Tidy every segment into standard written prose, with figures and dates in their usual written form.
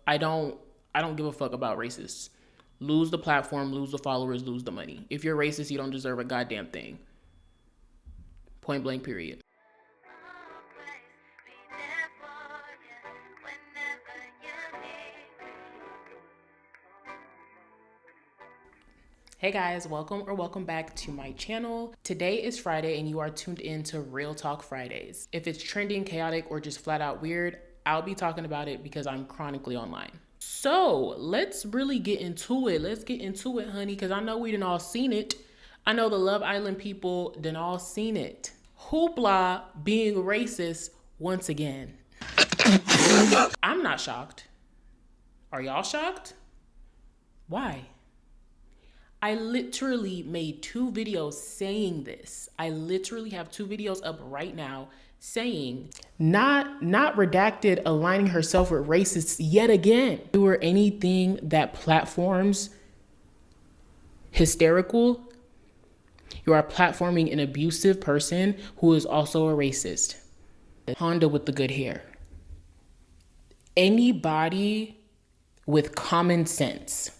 I don't give a fuck about racists. Lose the platform, lose the followers, lose the money. If you're racist, you don't deserve a goddamn thing. Point blank, period. Hey guys, welcome back to my channel. Today is Friday and you are tuned in to Real Talk Fridays. If it's trending, chaotic, or just flat out weird, I'll be talking about it because I'm chronically online. So let's really get into it. Let's get into it, honey, because I know we done all seen it. I know the Love Island people done all seen it. Hoopla being racist once again. I'm not shocked. Are y'all shocked? Why? I literally made 2 videos saying this. I literally have 2 videos up right now saying, not redacted aligning herself with racists yet again. Do or anything that platforms hysterical, you are platforming an abusive person who is also a racist. Honda with the good hair. Anybody with common sense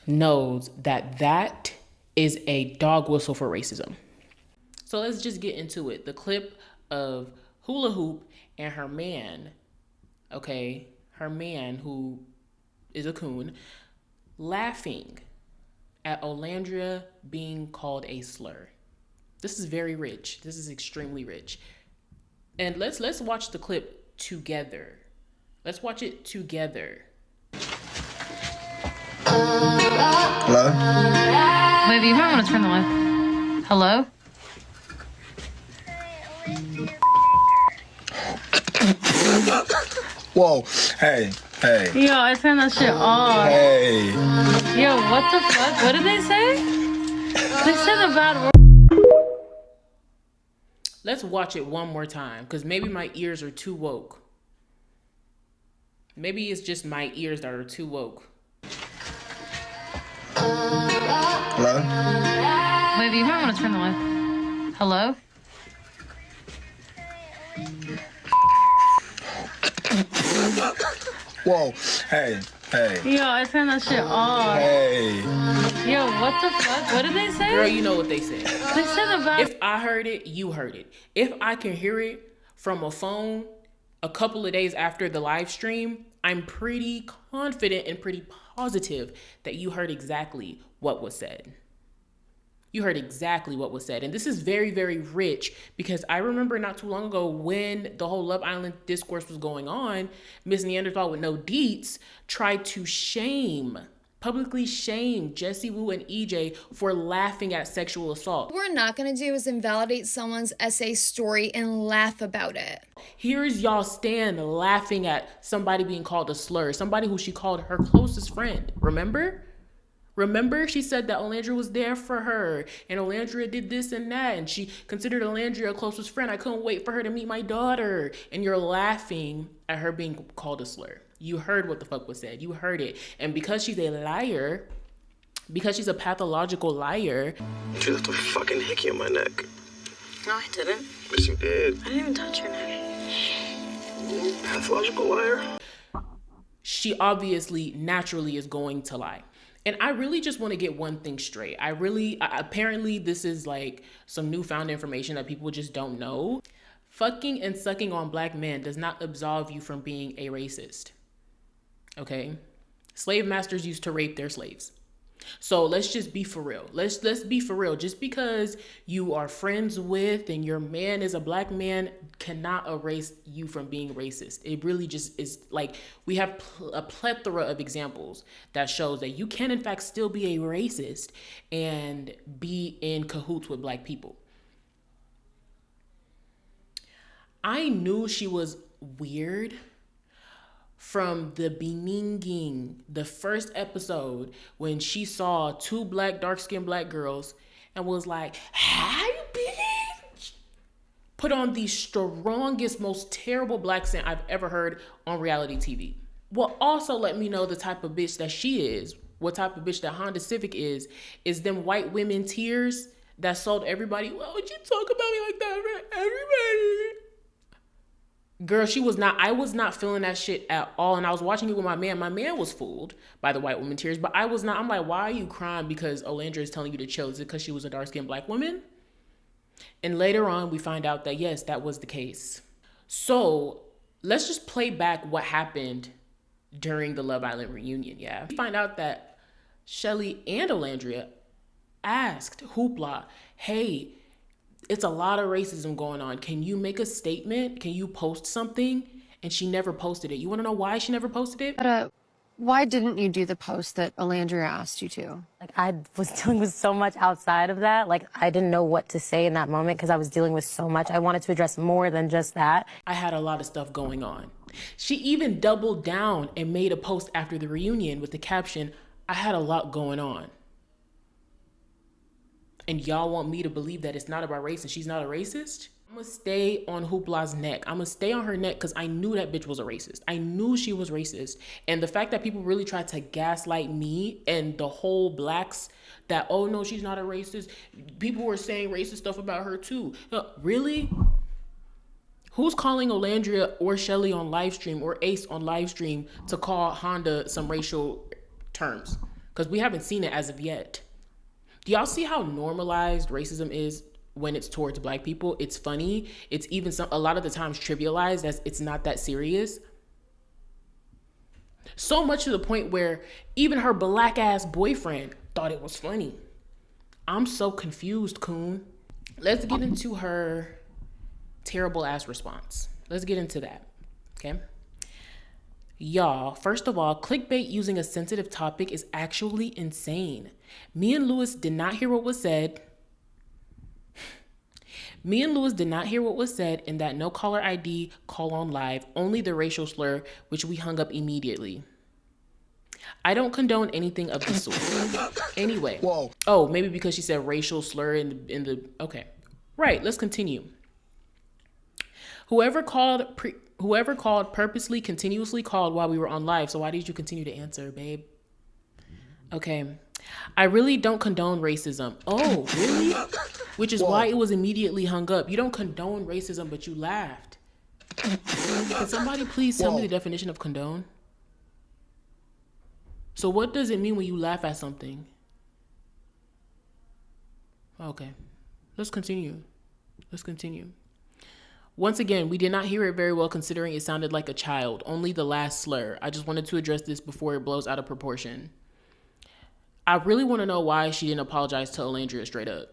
knows that that is a dog whistle for racism. So let's just get into it. The clip of Hula Hoop and her man, okay, her man who is a coon, laughing at Olandria being called a slur. This is very rich. This is extremely rich. And let's watch the clip together. Let's watch it together. Hello? Baby, you might want to turn the light. Hello? Whoa. Hey. Yo, I turned that shit off. Hey. Yo, what the fuck? What did they say? They said a bad word. Let's watch it one more time, because maybe my ears are too woke. Maybe it's just my ears that are too woke. Hello? Baby, you might want to turn the light. Hello? Whoa. Hey. Yo, I turned that shit off. Hey. Yo, what the fuck? What did they say? Girl, you know what they said. They said a bad. If I heard it, you heard it. If I can hear it from a phone a couple of days after the live stream, I'm pretty confident and pretty positive that you heard exactly what was said. You heard exactly what was said. And this is very, very rich, because I remember not too long ago when the whole Love Island discourse was going on, Miss Neanderthal with no deets tried to publicly shame Jessie Woo and EJ for laughing at sexual assault. What we're not gonna do is invalidate someone's essay story and laugh about it. Here's y'all Stan laughing at somebody being called a slur, somebody who she called her closest friend. Remember, she said that Olandria was there for her, and Olandria did this and that, and she considered Olandria a closest friend. I couldn't wait for her to meet my daughter. And you're laughing at her being called a slur. You heard what the fuck was said. You heard it. And because she's a liar, because she's a pathological liar. You left a fucking hickey on my neck. No, I didn't. Yes, you did. I didn't even touch your neck. Pathological liar. She obviously naturally is going to lie. And I really just want to get one thing straight. Apparently this is like some newfound information that people just don't know. Fucking and sucking on black men does not absolve you from being a racist. Okay? Slave masters used to rape their slaves. So let's just be for real. Let's be for real. Just because you are friends with and your man is a black man cannot erase you from being racist. It really just is. Like, we have a plethora of examples that shows that you can in fact still be a racist and be in cahoots with black people. I knew she was weird from the beginning, the first episode, when she saw 2 dark-skinned black girls and was like, "Hi, bitch." Put on the strongest, most terrible black accent I've ever heard on reality TV. What also let me know the type of bitch that she is, what type of bitch that Honda Civic is them white women tears that sold everybody, "Why would you talk about me like that for everybody?" Girl, she was not. I was not feeling that shit at all. And I was watching it with my man. My man was fooled by the white woman tears, but I was not. I'm like, why are you crying because Olandra is telling you to chill? Is it because she was a dark-skinned black woman? And later on, we find out that yes, that was the case. So let's just play back what happened during the Love Island reunion. Yeah, we find out that Shelly and Olandria asked Hoopla, hey, it's a lot of racism going on. Can you make a statement? Can you post something? And she never posted it. You want to know why she never posted it? But why didn't you do the post that Olandria asked you to? Like, I was dealing with so much outside of that. Like, I didn't know what to say in that moment because I was dealing with so much. I wanted to address more than just that. I had a lot of stuff going on. She even doubled down and made a post after the reunion with the caption, I had a lot going on. And y'all want me to believe that it's not about race and she's not a racist? I'm gonna stay on Hoopla's neck. I'm gonna stay on her neck because I knew that bitch was a racist. I knew she was racist. And the fact that people really tried to gaslight me and the whole blacks that, oh no, she's not a racist. People were saying racist stuff about her too. Really? Who's calling Olandria or Shelly on live stream or Ace on live stream to call Honda some racial terms? Because we haven't seen it as of yet. Do y'all see how normalized racism is when it's towards black people? It's funny. It's even a lot of the times trivialized as it's not that serious. So much to the point where even her black ass boyfriend thought it was funny. I'm so confused, Coon. Let's get into her terrible ass response. Let's get into that, okay? Y'all, first of all, clickbait using a sensitive topic is actually insane. Me and Lewis did not hear what was said. Me and Lewis did not hear what was said in that no caller ID call on live, only the racial slur, which we hung up immediately. I don't condone anything of the sort. Anyway. Whoa. Oh, maybe because she said racial slur in the okay. Right, let's continue. Whoever called purposely continuously called while we were on live. So why did you continue to answer, babe? Okay. I really don't condone racism. Oh, really? Which is why it was immediately hung up. You don't condone racism, but you laughed. Can somebody please tell me the definition of condone? So what does it mean when you laugh at something? Okay. Let's continue. Once again, we did not hear it very well considering it sounded like a child. Only the last slur. I just wanted to address this before it blows out of proportion. I really want to know why she didn't apologize to Olandria straight up.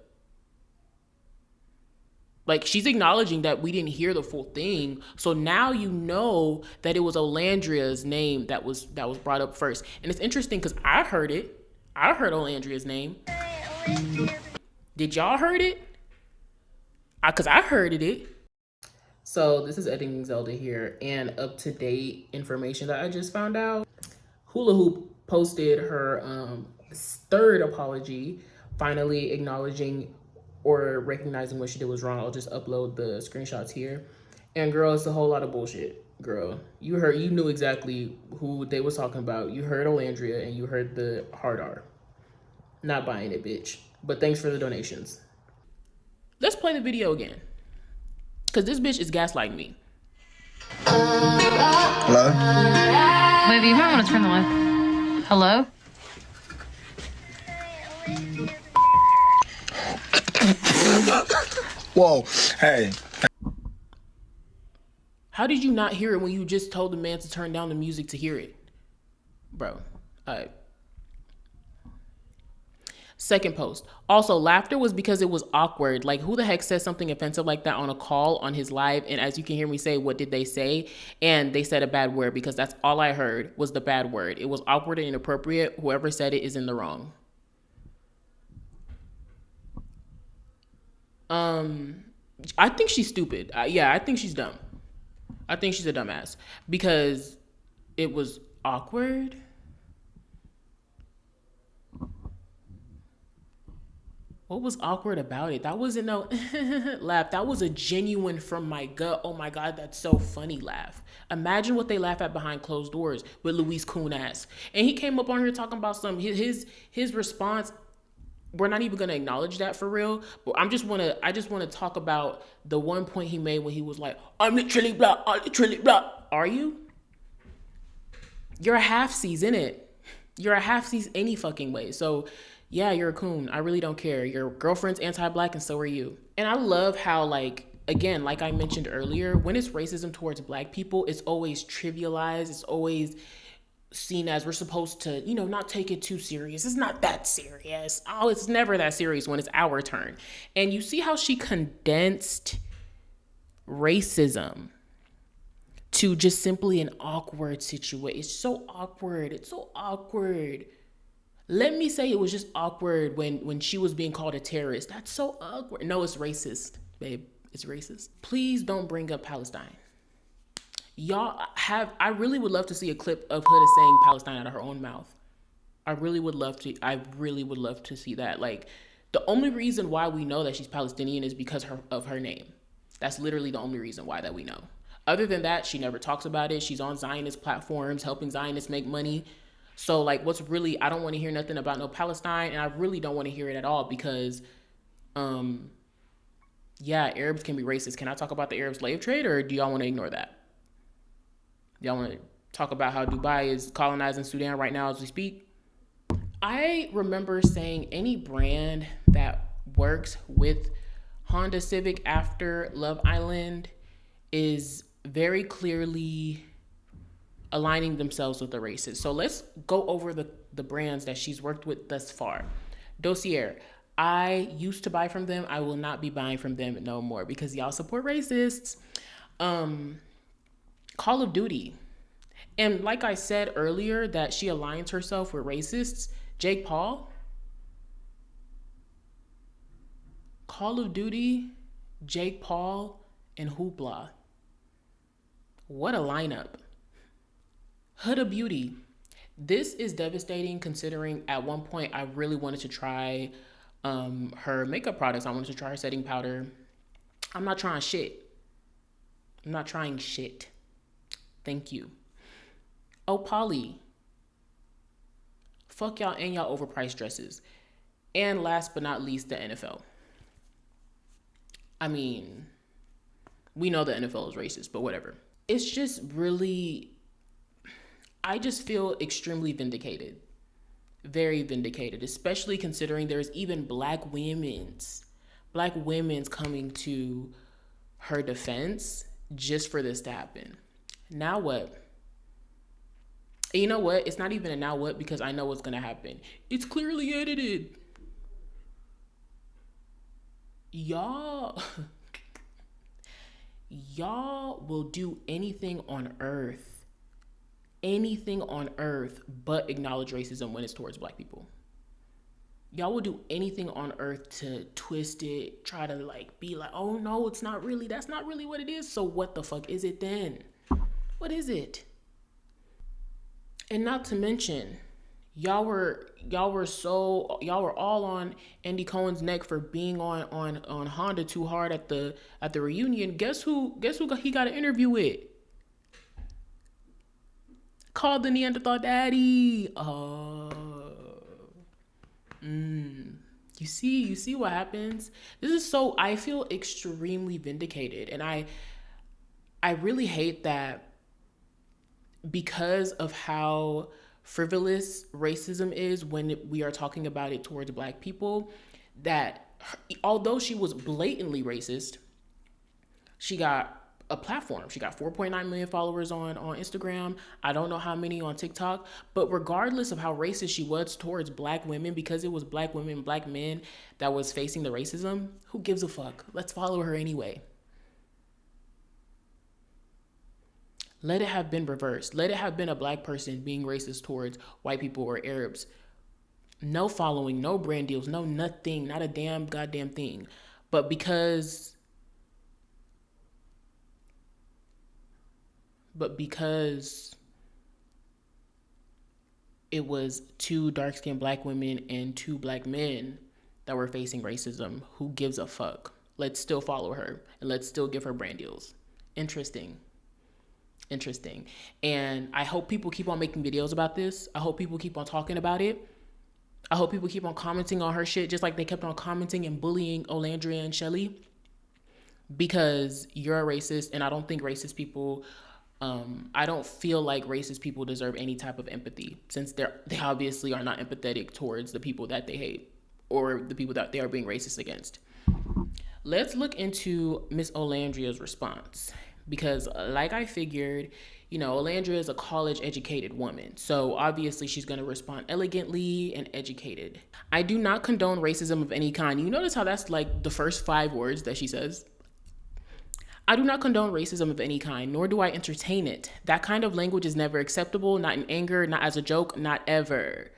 Like, she's acknowledging that we didn't hear the full thing. So now you know that it was Olandria's name that was brought up first. And it's interesting because I heard it. I heard Olandria's name. Did y'all heard it? Because I heard it. So this is Editing Zelda here, and up-to-date information that I just found out. Hula Hoop posted her third apology, finally acknowledging or recognizing what she did was wrong. I'll just upload the screenshots here. And girl, it's a whole lot of bullshit. Girl, you knew exactly who they was talking about. You heard Olandria and you heard the hard R. Not buying it, bitch. But thanks for the donations. Let's play the video again. Because this bitch is gaslighting me. Hello? Baby, you might want to turn the light. Hello? Whoa. Hey. How did you not hear it when you just told the man to turn down the music to hear it? Bro, Second post. Also, laughter was because it was awkward. Like, who the heck says something offensive like that on a call on his live? And as you can hear me say, what did they say? And they said a bad word because that's all I heard was the bad word. It was awkward and inappropriate. Whoever said it is in the wrong. I think she's stupid. Yeah, I think she's dumb. I think she's a dumbass because it was awkward. What was awkward about it? That wasn't no laugh. That was a genuine from my gut. Oh my God, that's so funny laugh. Imagine what they laugh at behind closed doors with Luis Coon ass. And he came up on here talking about his response we're not even going to acknowledge that for real. But I just want to talk about the one point he made when he was like, I'm literally black, I'm literally black. Are you? You're a half-seas, innit? You're a half-seas any fucking way. So yeah, you're a coon. I really don't care. Your girlfriend's anti-black and so are you. And I love how, like, again, like I mentioned earlier, when it's racism towards black people, it's always trivialized. It's always seen as we're supposed to, you know, not take it too serious. It's not that serious. Oh, it's never that serious when it's our turn. And you see how she condensed racism to just simply an awkward situation. It's so awkward. It's so awkward. Let me say it was just awkward when she was being called a terrorist. That's so awkward. No, it's racist, babe. It's racist. Please don't bring up Palestine. I really would love to see a clip of Huda saying Palestine out of her own mouth. I really would love to see that. Like, the only reason why we know that she's Palestinian is because of her name. That's literally the only reason why that we know. Other than that, she never talks about it. She's on Zionist platforms, helping Zionists make money. So, like, I don't want to hear nothing about no Palestine, and I really don't want to hear it at all because, yeah, Arabs can be racist. Can I talk about the Arab slave trade, or do y'all want to ignore that? Y'all want to talk about how Dubai is colonizing Sudan right now as we speak? I remember saying any brand that works with Honda Civic after Love Island is very clearly aligning themselves with the racist. So let's go over the brands that she's worked with thus far. Dossier. I used to buy from them. I will not be buying from them no more because y'all support racists. Call of Duty. And like I said earlier, that she aligns herself with racists. Jake Paul. Call of Duty, Jake Paul, and Hoopla. What a lineup. Huda Beauty. This is devastating considering at one point I really wanted to try her makeup products. I wanted to try her setting powder. I'm not trying shit. Thank you. Oh, Polly. Fuck y'all and y'all overpriced dresses. And last but not least, the NFL. I mean, we know the NFL is racist, but whatever. It's just really, I just feel extremely vindicated. Very vindicated, especially considering there's even black women's coming to her defense just for this to happen. Now what? And you know what? It's not even a now what because I know what's going to happen. It's clearly edited. Y'all will do anything on earth but acknowledge racism when it's towards black people. Y'all will do anything on earth to twist it, try to like be like, oh no, that's not really what it is. So what the fuck is it then? What is it? And not to mention, y'all were all on Andy Cohen's neck for being on Honda too hard at the reunion. Guess who he got an interview with? Called the Neanderthal Daddy. You see what happens? I feel extremely vindicated, and I really hate that because of how frivolous racism is when we are talking about it towards black people, that although she was blatantly racist, she got a platform. She got 4.9 million followers on Instagram. I don't know how many on TikTok, but regardless of how racist she was towards black women, because it was black women, black men that was facing the racism, who gives a fuck? Let's follow her anyway. Let it have been reversed. Let it have been a black person being racist towards white people or Arabs. No following, no brand deals, no nothing, not a damn goddamn thing. But because it was two dark-skinned black women and two black men that were facing racism, who gives a fuck? Let's still follow her and let's still give her brand deals. Interesting. And I hope people keep on making videos about this. I hope people keep on talking about it. I hope people keep on commenting on her shit just like they kept on commenting and bullying Olandria and Shelly, because you're a racist, and I don't think racist people, I don't feel like racist people deserve any type of empathy, since they obviously are not empathetic towards the people that they hate or the people that they are being racist against. Let's look into Miss Olandria's response, because like I figured, you know, Olandria is a college educated woman, so obviously she's going to respond elegantly and educated. I do not condone racism of any kind. You notice how that's like the first 5 words that she says? I do not condone racism of any kind, nor do I entertain it. That kind of language is never acceptable, not in anger, not as a joke, not ever.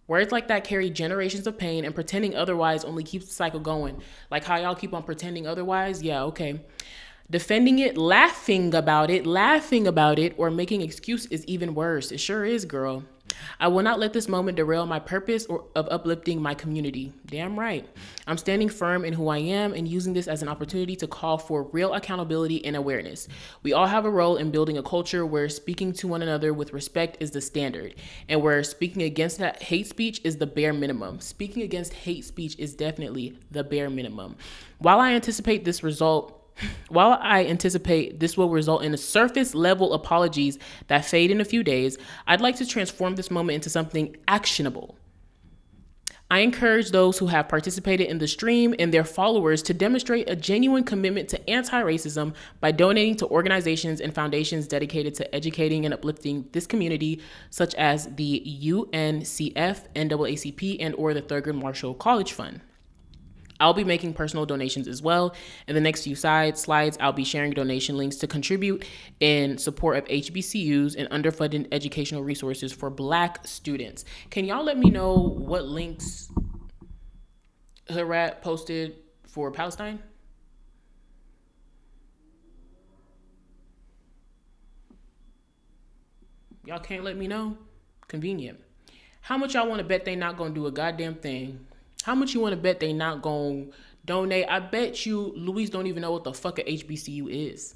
Words like that carry generations of pain, and pretending otherwise only keeps the cycle going. Like how y'all keep on pretending otherwise? Yeah, okay. Defending it, laughing about it, or making excuse is even worse. It sure is, girl. I will not let this moment derail my purpose of uplifting my community. Damn right. I'm standing firm in who I am and using this as an opportunity to call for real accountability and awareness. We all have a role in building a culture where speaking to one another with respect is the standard, and where speaking against that hate speech is the bare minimum. Speaking against hate speech is definitely the bare minimum. While I anticipate this will result in a surface level apologies that fade in a few days, I'd like to transform this moment into something actionable. I encourage those who have participated in the stream and their followers to demonstrate a genuine commitment to anti-racism by donating to organizations and foundations dedicated to educating and uplifting this community, such as the UNCF, NAACP, and or the Thurgood Marshall College Fund. I'll be making personal donations as well. In the next few slides, I'll be sharing donation links to contribute in support of HBCUs and underfunded educational resources for Black students. Can y'all let me know what links Harat posted for Palestine? Y'all can't let me know? Convenient. How much y'all want to bet they not gonna do a goddamn thing? How much you want to bet they not going to donate? I bet you Louise don't even know what the fuck a HBCU is.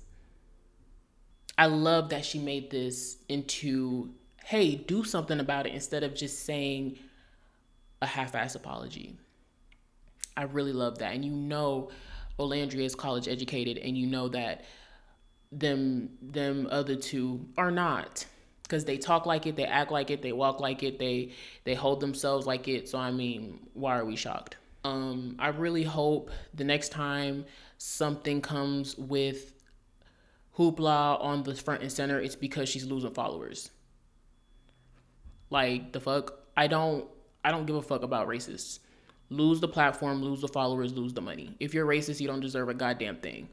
I love that she made this into, hey, do something about it, instead of just saying a half-ass apology. I really love that. And you know Olandria is college educated, and you know that them other two are not. Because they talk like it, they act like it, they walk like it, they hold themselves like it. So, I mean, why are we shocked? I really hope the next time something comes with hoopla on the front and center, it's because she's losing followers. Like, the fuck? I don't give a fuck about racists. Lose the platform, lose the followers, lose the money. If you're racist, you don't deserve a goddamn thing.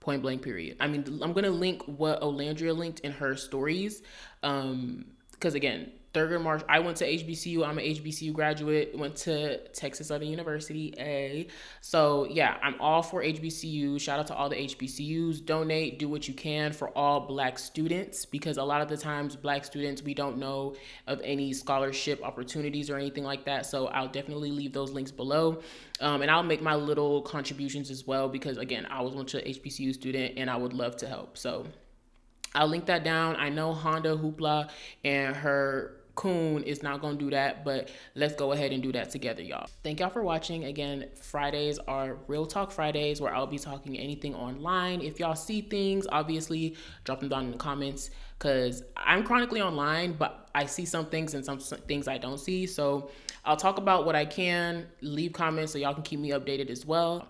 Point blank, period. I mean, I'm going to link what Olandria linked in her stories. Because again, Thurgood Marshall, I went to HBCU. I'm an HBCU graduate, went to Texas Southern University, So yeah, I'm all for HBCU. Shout out to all the HBCUs. Donate, do what you can for all Black students, because a lot of the times Black students, we don't know of any scholarship opportunities or anything like that. So I'll definitely leave those links below. And I'll make my little contributions as well, because again, I was once an HBCU student and I would love to help. So I'll link that down. I know Honda Hoopla and her coon is not going to do that, but let's go ahead and do that together, y'all. Thank y'all for watching. Again, Fridays are Real Talk Fridays, where I'll be talking anything online. If y'all see things, obviously drop them down in the comments, because I'm chronically online, but I see some things and some things I don't see. So I'll talk about what I can. Leave comments so y'all can keep me updated as well.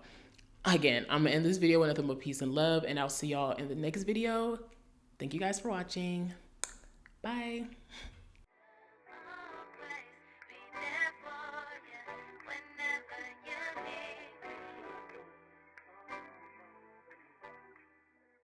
Again, I'm going to end this video with nothing but peace and love, and I'll see y'all in the next video. Thank you guys for watching. Bye.